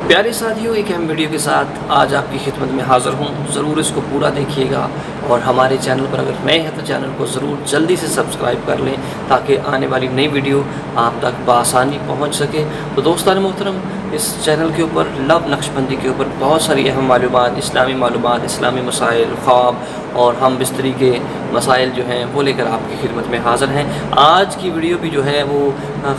प्यारे साथियों, एक अहम वीडियो के साथ आज आपकी खिदमत में हाज़िर हूँ। ज़रूर इसको पूरा देखिएगा और हमारे चैनल पर अगर नए हैं तो चैनल को ज़रूर जल्दी से सब्सक्राइब कर लें ताकि आने वाली नई वीडियो आप तक बआसानी पहुँच सके। तो दोस्तान मोहतरम, इस चैनल के ऊपर लव नक्शबंदी के ऊपर बहुत सारी अहम मालूमात, इस्लामी मसाइल, ख्वाब और हम बिस्तरी के मसाइल जो हैं वो लेकर आपकी खिदमत में हाज़िर हैं। आज की वीडियो भी जो है वो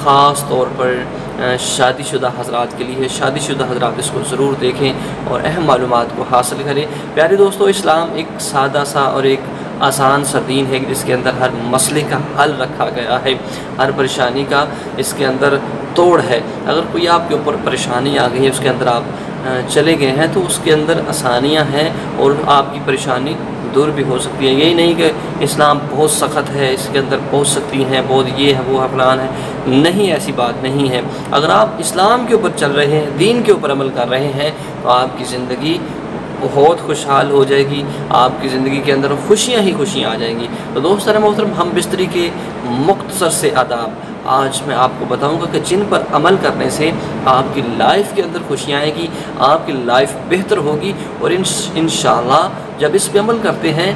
ख़ास तौर पर शादीशुदा हज़रात के लिए। शादीशुदा हज़रात इसको ज़रूर देखें और अहम मालूमात को हासिल करें। प्यारे दोस्तों, इस्लाम एक सादा सा और एक आसान सा दीन है जिसके अंदर हर मसले का हल रखा गया है, हर परेशानी का इसके अंदर तोड़ है। अगर कोई आपके ऊपर परेशानी आ गई है, उसके अंदर आप चले गए हैं तो उसके अंदर आसानियाँ हैं और आपकी परेशानी दूर भी हो सकती है। यही नहीं कि इस्लाम बहुत सख्त है, इसके अंदर पहुंच सकती हैं, बहुत ये है वो है फलान है, नहीं, ऐसी बात नहीं है। अगर आप इस्लाम के ऊपर चल रहे हैं, दीन के ऊपर अमल कर रहे हैं तो आपकी ज़िंदगी बहुत खुशहाल हो जाएगी, आपकी ज़िंदगी के अंदर खुशियाँ ही खुशियाँ आ जाएंगी। तो दोस्तों मोहतरम, हम बिस्तरी के मुख्तसर से आदाब आज मैं आपको बताऊंगा कि जिन पर अमल करने से आपकी लाइफ के अंदर खुशियाँ आएगी, आपकी लाइफ बेहतर होगी और इंशाअल्लाह जब इस पे अमल करते हैं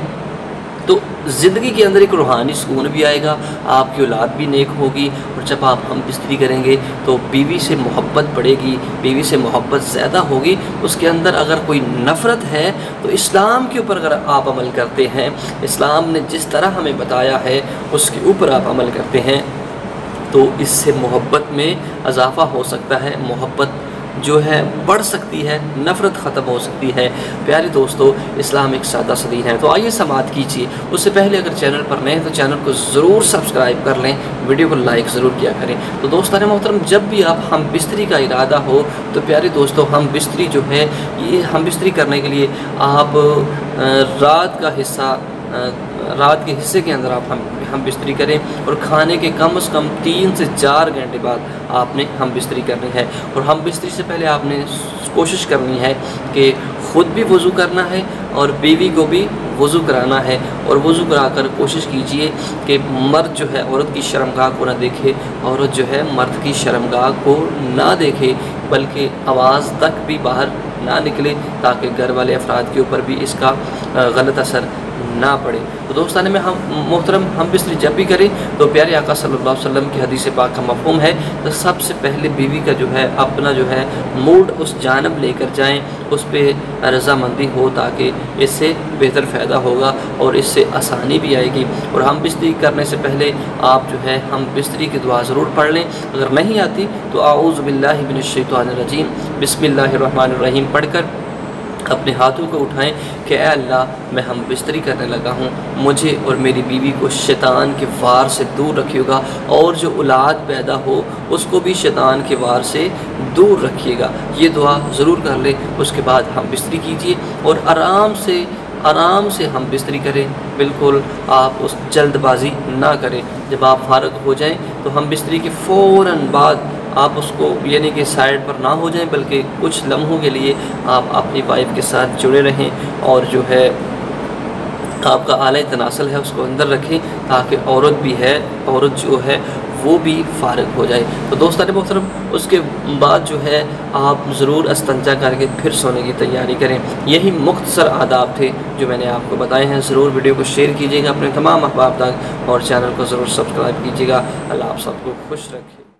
तो ज़िंदगी के अंदर एक रूहानी सुकून भी आएगा, आपकी औलाद भी नेक होगी। और जब आप हम बिस्तरी करेंगे तो बीवी से मोहब्बत बढ़ेगी, बीवी से मोहब्बत ज़्यादा होगी। उसके अंदर अगर कोई नफ़रत है तो इस्लाम के ऊपर अगर आप अमल करते हैं, इस्लाम ने जिस तरह हमें बताया है उसके ऊपर आप अमल करते हैं तो इससे मोहब्बत में इजाफ़ा हो सकता है, मोहब्बत जो है बढ़ सकती है, नफ़रत ख़त्म हो सकती है। प्यारे दोस्तों, इस्लाम एक सादा सा दीन है। तो आइए समाअत कीजिए। उससे पहले अगर चैनल पर नए हैं तो चैनल को ज़रूर सब्सक्राइब कर लें, वीडियो को लाइक ज़रूर किया करें। तो दोस्तान मोहतरम, जब भी आप हम बिस्तरी का इरादा हो तो प्यारे दोस्तों, हम बिस्तरी जो है ये हम बिस्तरी करने के लिए आप रात के हिस्से के अंदर आप हम बिस्तरी करें और खाने के कम से कम 3 से 4 घंटे बाद आपने हम बिस्तरी करनी है। और हम बिस्तरी से पहले आपने कोशिश करनी है कि ख़ुद भी वज़ू करना है और बीवी को भी वज़ू कराना है। और वज़ू कराकर कोशिश कीजिए कि मर्द जो है औरत की शर्मगाह को ना देखे, औरत जो है मर्द की शर्मगाह को ना देखे, बल्कि आवाज़ तक भी बाहर ना निकले ताकि घर वाले अफराद के ऊपर भी इसका गलत असर ना पड़े। तो दोस्तान में हम मोहतरम, हम बिस्तरी जब भी करें तो प्यारे आका सल्लल्लाहु अलैहि वसल्लम की हदीस पाक का मफ़हूम है तो सबसे पहले बीवी का जो है अपना जो है मूड उस जानब लेकर जाएं, उस पर रज़ामंदी हो ताकि इससे बेहतर फ़ायदा होगा और इससे आसानी भी आएगी। और हम बिस्तरी करने से पहले आप जो है हम बिस्तरी की दुआ ज़रूर पढ़ लें। अगर नहीं आती तो आऊज़ु बिल्लाहि मिनश शैतानिर रजीम बिस्मिल्लाहिर रहमानिर रहीम पढ़कर अपने हाथों को उठाएं कि ऐ अल्लाह, मैं हम बिस्तरी करने लगा हूँ, मुझे और मेरी बीवी को शैतान के वार से दूर रखिएगा और जो औलाद पैदा हो उसको भी शैतान के वार से दूर रखिएगा। ये दुआ ज़रूर कर लें। उसके बाद हम बिस्तरी कीजिए और आराम से हम बिस्तरी करें, बिल्कुल आप उस जल्दबाजी ना करें। जब आप फारग हो जाएं तो हम बिस्तरी के फ़ौरन बाद आप उसको यानी कि साइड पर ना हो जाएं, बल्कि कुछ लम्हों के लिए आप अपनी वाइफ के साथ जुड़े रहें और जो है आपका आला तनासल है उसको अंदर रखें ताकि औरत जो है वो भी फारग हो जाए। तो दोस्तों मोहतरम, उसके बाद जो है आप ज़रूर इस्तंजा करके फिर सोने की तैयारी करें। यही मुख्तसर आदाब थे जो मैंने आपको बताए हैं। ज़रूर वीडियो को शेयर कीजिएगा अपने तमाम अहबाब तक और चैनल को ज़रूर सब्सक्राइब कीजिएगा। अल्लाह आप सबको खुश रखे।